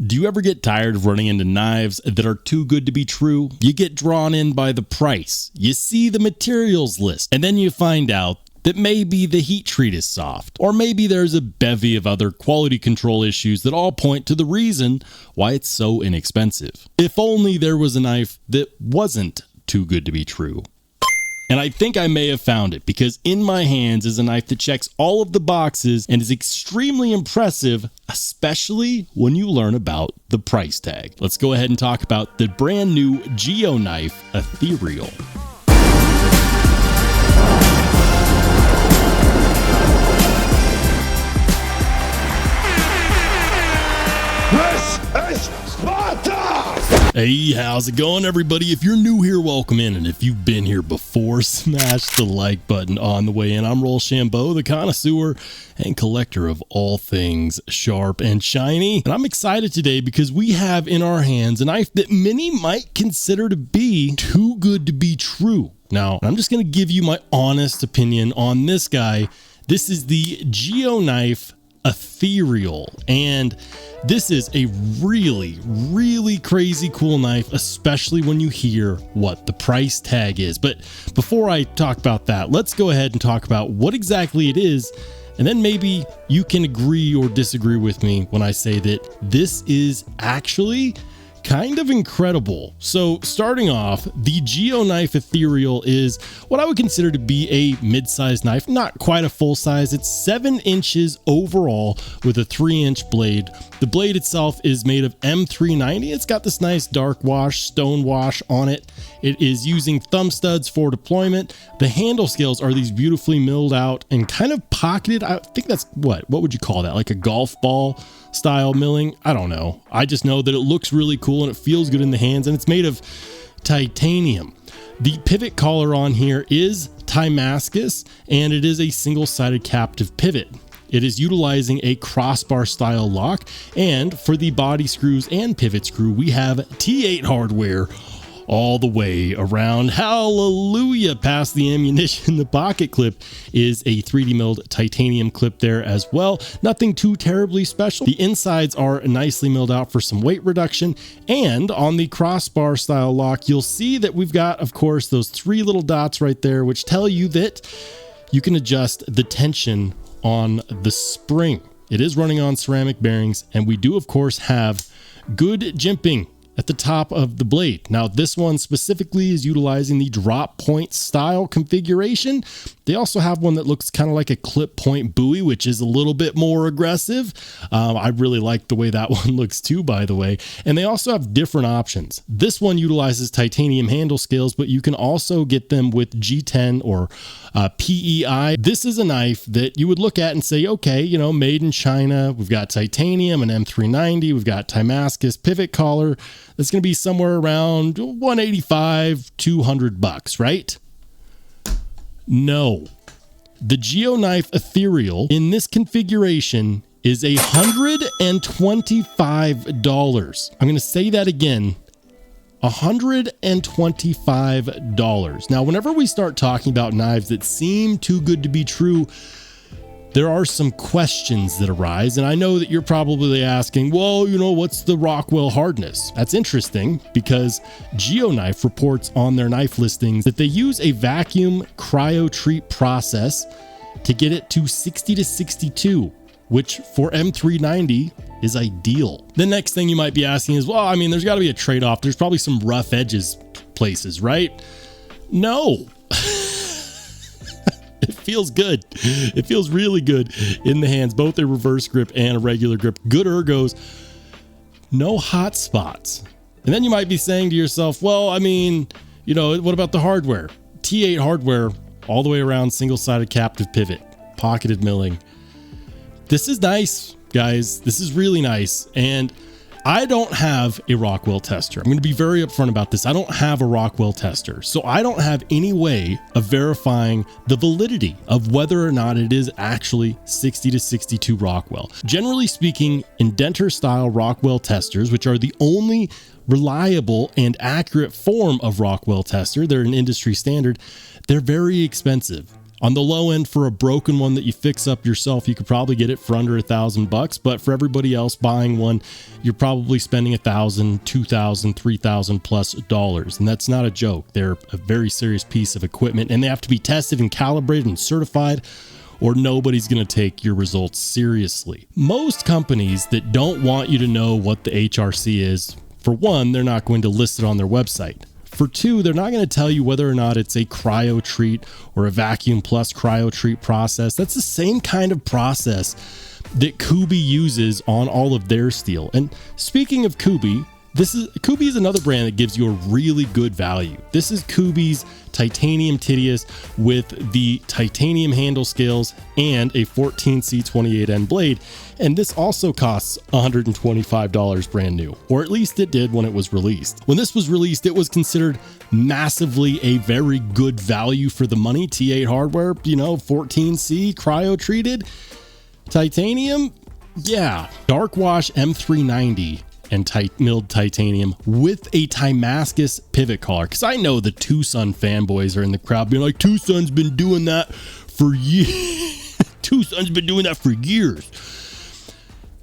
Do you ever get tired of running into knives that are too good to be true? You get drawn in by the price, you see the materials list, and then you find out that maybe the heat treat is soft, or maybe there's a bevy of other quality control issues that all point to the reason why it's so inexpensive. If only there was a knife that wasn't too good to be true. And I think I may have found it, because in my hands is a knife that checks all of the boxes and is extremely impressive, especially when you learn about the price tag. Let's go ahead and talk about the brand new Geo Knife Ethereal. This is Sparta! Hey, how's it going, everybody? If you're new here, welcome in, and if you've been here before, smash the like button on the way in. I'm Rollshambo, the connoisseur and collector of all things sharp and shiny, and I'm excited today because we have in our hands a knife that many might consider to be too good to be true. Now, I'm just going to give you my honest opinion on this guy. This is the Geo Knife Ethereal, and this is a really crazy cool knife, especially when you hear what the price tag is. But before I talk about that, let's go ahead and talk about what exactly it is, and then maybe you can agree or disagree with me when I say that this is actually kind of incredible. So starting off, the Geo Knife Ethereal is what I would consider to be a mid-sized knife, not quite a full size. It's 7 inches overall with a 3-inch blade. The blade itself is made of M390. It's got this nice dark wash, stone wash on it. It is using thumb studs for deployment. The handle scales are these beautifully milled out and kind of pocketed. I think that's what would you call that? Like a golf ball style milling? I don't know. I just know that it looks really cool and it feels good in the hands, and it's made of titanium. The pivot collar on here is Damascus, and it is a single-sided captive pivot. It is utilizing a crossbar style lock, and for the body screws and pivot screw, we have T8 hardware all the way around. Hallelujah! Past the ammunition, the pocket clip is a 3D milled titanium clip there as well. Nothing too terribly special. The insides are nicely milled out for some weight reduction, and on the crossbar style lock, you'll see that we've got, of course, those 3 little dots right there, which tell you that you can adjust the tension on the spring. It is running on ceramic bearings, and we do, of course, have good jimping at the top of the blade. Now, this one specifically is utilizing the drop point style configuration. They also have one that looks kind of like a clip point buoy, which is a little bit more aggressive. I really like the way that one looks too, by the way. And they also have different options. This one utilizes titanium handle scales, but you can also get them with G10 or PEI. This is a knife that you would look at and say, okay, you know, made in China. We've got titanium and M390. We've got Damascus pivot collar. That's going to be somewhere around $185, $200, right? No. The Geo Knife Ethereal in this configuration is $125. I'm going to say that again. $125. Now, whenever we start talking about knives that seem too good to be true, there are some questions that arise, and I know that you're probably asking, well, you know, what's the Rockwell hardness? That's interesting because Geo Knife reports on their knife listings that they use a vacuum cryo treat process to get it to 60 to 62, which for M390 is ideal. The next thing you might be asking is, well, I mean, there's got to be a trade-off. There's probably some rough edges places, right? No. It feels good. It feels really good in the hands, both a reverse grip and a regular grip. Good ergos, no hot spots. And then you might be saying to yourself, well, I mean, you know, what about the hardware? T8 hardware all the way around, single-sided captive pivot, pocketed milling. This is nice, guys. This is really nice. And I don't have a Rockwell tester. I'm going to be very upfront about this. I don't have a Rockwell tester, so I don't have any way of verifying the validity of whether or not it is actually 60 to 62 Rockwell. Generally speaking, indenter style Rockwell testers, which are the only reliable and accurate form of Rockwell tester, they're an industry standard, they're very expensive. On the low end, for a broken one that you fix up yourself, you could probably get it for under $1,000. But for everybody else buying one, you're probably spending $1,000, $2,000, $3,000 plus dollars. And that's not a joke. They're a very serious piece of equipment, and they have to be tested and calibrated and certified, or nobody's going to take your results seriously. Most companies that don't want you to know what the HRC is, for one, they're not going to list it on their website. For two, they're not going to tell you whether or not it's a cryo treat or a vacuum plus cryo treat process. That's the same kind of process that Kubi uses on all of their steel. And speaking of Kubi, Kubi is another brand that gives you a really good value. This is Kubi's titanium Titius with the titanium handle scales and a 14C28N blade. And this also costs $125 brand new, or at least it did when it was released. When this was released, it was considered massively a very good value for the money. T8 hardware, 14C cryo treated titanium. Yeah. Dark wash M390 and milled titanium with a Timascus pivot collar. Because I know the Tucson fanboys are in the crowd being like, Tucson's been doing that for years. Tucson's been doing that for years.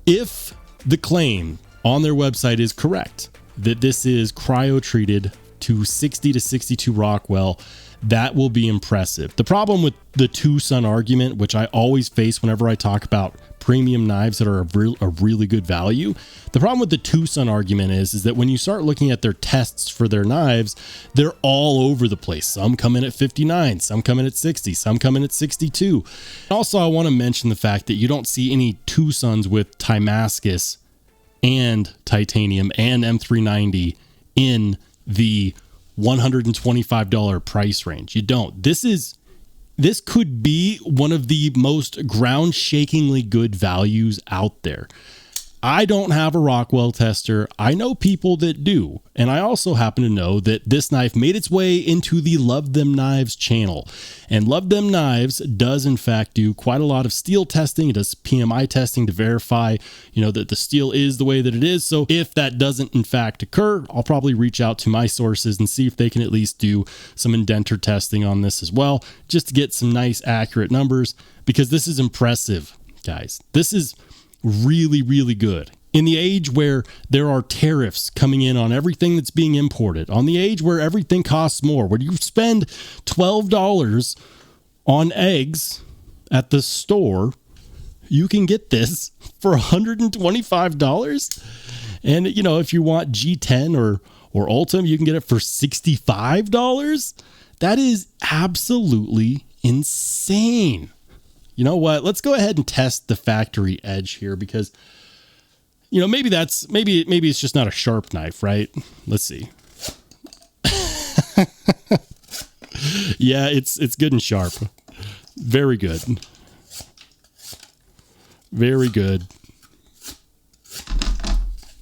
If the claim on their website is correct, that this is cryo treated to 60 to 62 Rockwell, that will be impressive. The problem with the Tucson argument, which I always face whenever I talk about premium knives that are a really good value, the problem with the Tucson argument is that when you start looking at their tests for their knives, they're all over the place. Some come in at 59, some come in at 60, some come in at 62. Also, I want to mention the fact that you don't see any Tucsons with Timascus and titanium and M390 in the $125 price range. You don't. This could be one of the most ground-shakingly good values out there. I don't have a Rockwell tester. I know people that do. And I also happen to know that this knife made its way into the Love Them Knives channel. And Love Them Knives does, in fact, do quite a lot of steel testing. It does PMI testing to verify, that the steel is the way that it is. So if that doesn't, in fact, occur, I'll probably reach out to my sources and see if they can at least do some indenter testing on this as well, just to get some nice, accurate numbers, because this is impressive, guys. This is really, really good. In the age where there are tariffs coming in on everything that's being imported, on the age where everything costs more, where you spend $12 on eggs at the store, you can get this for $125. And, if you want G10 or Ultim, you can get it for $65. That is absolutely insane. You know what? Let's go ahead and test the factory edge here, because maybe it's just not a sharp knife, right? Let's see. Yeah, it's good and sharp. Very good. Very good.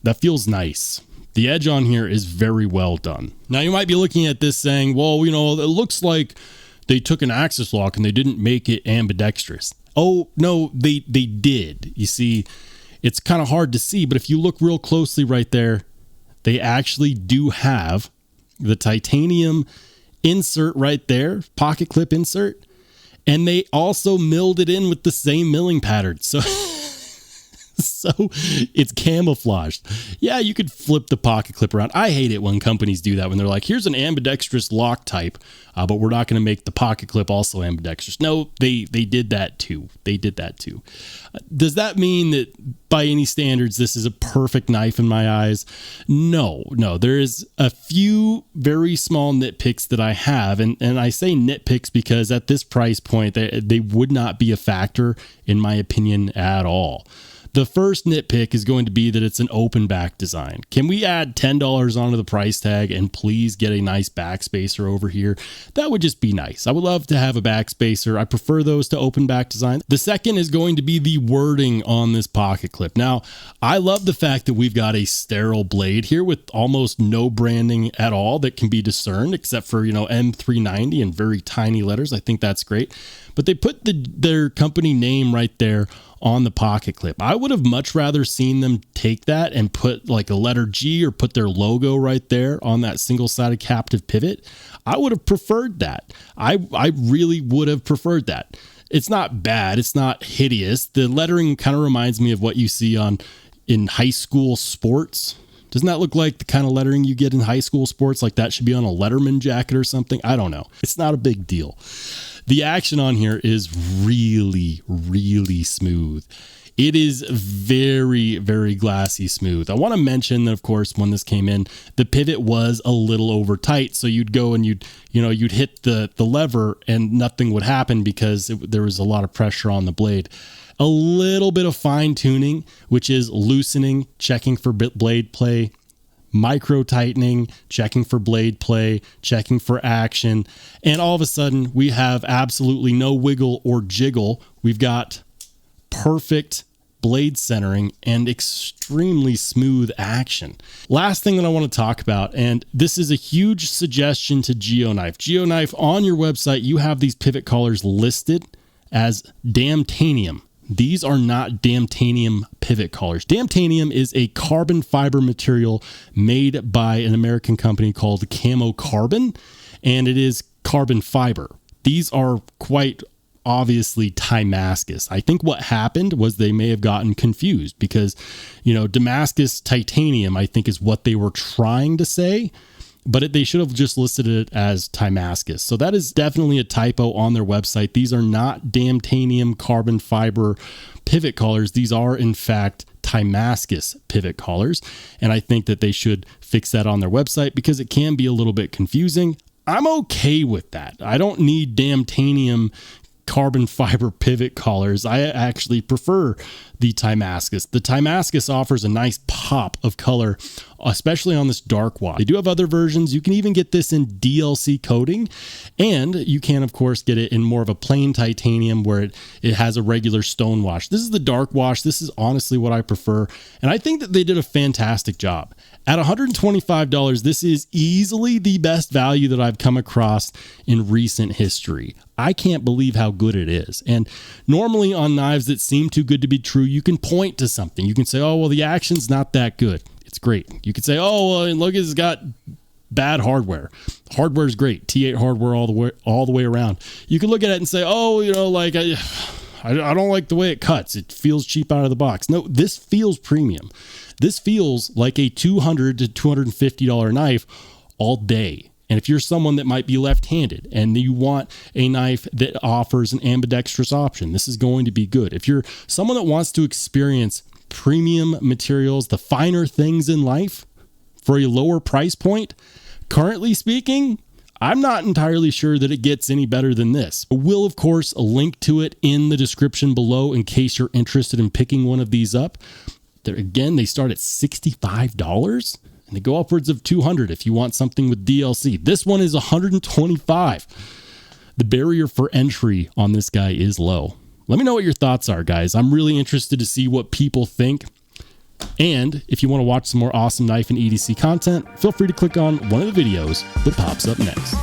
That feels nice. The edge on here is very well done. Now you might be looking at this saying, well, it looks like they took an axis lock and they didn't make it ambidextrous. Oh, no, they did. You see, it's kind of hard to see, but if you look real closely right there, they actually do have the titanium insert right there, pocket clip insert, and they also milled it in with the same milling pattern. So it's camouflaged. Yeah, you could flip the pocket clip around. I hate it when companies do that, when they're like, here's an ambidextrous lock type, but we're not going to make the pocket clip also ambidextrous. No, they did that too. Does that mean that by any standards, this is a perfect knife in my eyes? No. There is a few very small nitpicks that I have. And I say nitpicks because at this price point, they would not be a factor, in my opinion, at all. The first nitpick is going to be that it's an open back design. Can we add $10 onto the price tag and please get a nice backspacer over here? That would just be nice. I would love to have a backspacer. I prefer those to open back design. The second is going to be the wording on this pocket clip. Now, I love the fact that we've got a sterile blade here with almost no branding at all that can be discerned, except for, M390 and very tiny letters. I think that's great. But they put their company name right there on the pocket clip. I would have much rather seen them take that and put like a letter G or put their logo right there on that single-sided captive pivot. I would have preferred that. I really would have preferred that. It's not bad. It's not hideous. The lettering kind of reminds me of what you see in high school sports. Doesn't that look like the kind of lettering you get in high school sports? Like that should be on a Letterman jacket or something. I don't know. It's not a big deal. The action on here is really, really smooth. It is very, very glassy smooth. I want to mention that, of course, when this came in, the pivot was a little over tight. So you'd go and you'd hit the lever and nothing would happen because there was a lot of pressure on the blade. A little bit of fine tuning, which is loosening, checking for blade play, micro tightening, checking for blade play, checking for action. And all of a sudden we have absolutely no wiggle or jiggle. We've got perfect blade centering and extremely smooth action. Last thing that I want to talk about, and this is a huge suggestion to GeoKnife. GeoKnife, on your website, you have these pivot collars listed as damtanium. These are not damtanium pivot collars. Damtanium is a carbon fiber material made by an American company called Camo Carbon, and it is carbon fiber. These are quite obviously Damascus. I think what happened was they may have gotten confused because, Damascus titanium, I think, is what they were trying to say, but they should have just listed it as Damascus. So that is definitely a typo on their website. These are not damtanium carbon fiber pivot collars. These are, in fact, Damascus pivot collars. And I think that they should fix that on their website because it can be a little bit confusing. I'm okay with that. I don't need damtanium carbon fiber pivot collars. I actually prefer the Damascus. The Damascus offers a nice pop of color, especially on this dark wash. They do have other versions. You can even get this in DLC coating, and you can, of course, get it in more of a plain titanium where it has a regular stone wash. This is the dark wash. This is honestly what I prefer, and I think that they did a fantastic job. At $125, this is easily the best value that I've come across in recent history. I can't believe how good it is. And normally on knives that seem too good to be true, you can point to something. You can say, oh, well, the action's not that good. It's great. You could say, oh, well, look, it's got bad hardware. Hardware is great. T8 hardware all the way around. You can look at it and say, oh, I don't like the way it cuts. It feels cheap out of the box. No, this feels premium. This feels like a $200 to $250 knife all day. And if you're someone that might be left-handed and you want a knife that offers an ambidextrous option, this is going to be good. If you're someone that wants to experience premium materials, the finer things in life for a lower price point, currently speaking, I'm not entirely sure that it gets any better than this. We'll, of course, link to it in the description below in case you're interested in picking one of these up. Again, they start at $65 and they go upwards of $200 if you want something with DLC. This one is $125. The barrier for entry on this guy is low. Let me know what your thoughts are, guys. I'm really interested to see what people think. And if you want to watch some more awesome knife and EDC content, feel free to click on one of the videos that pops up next.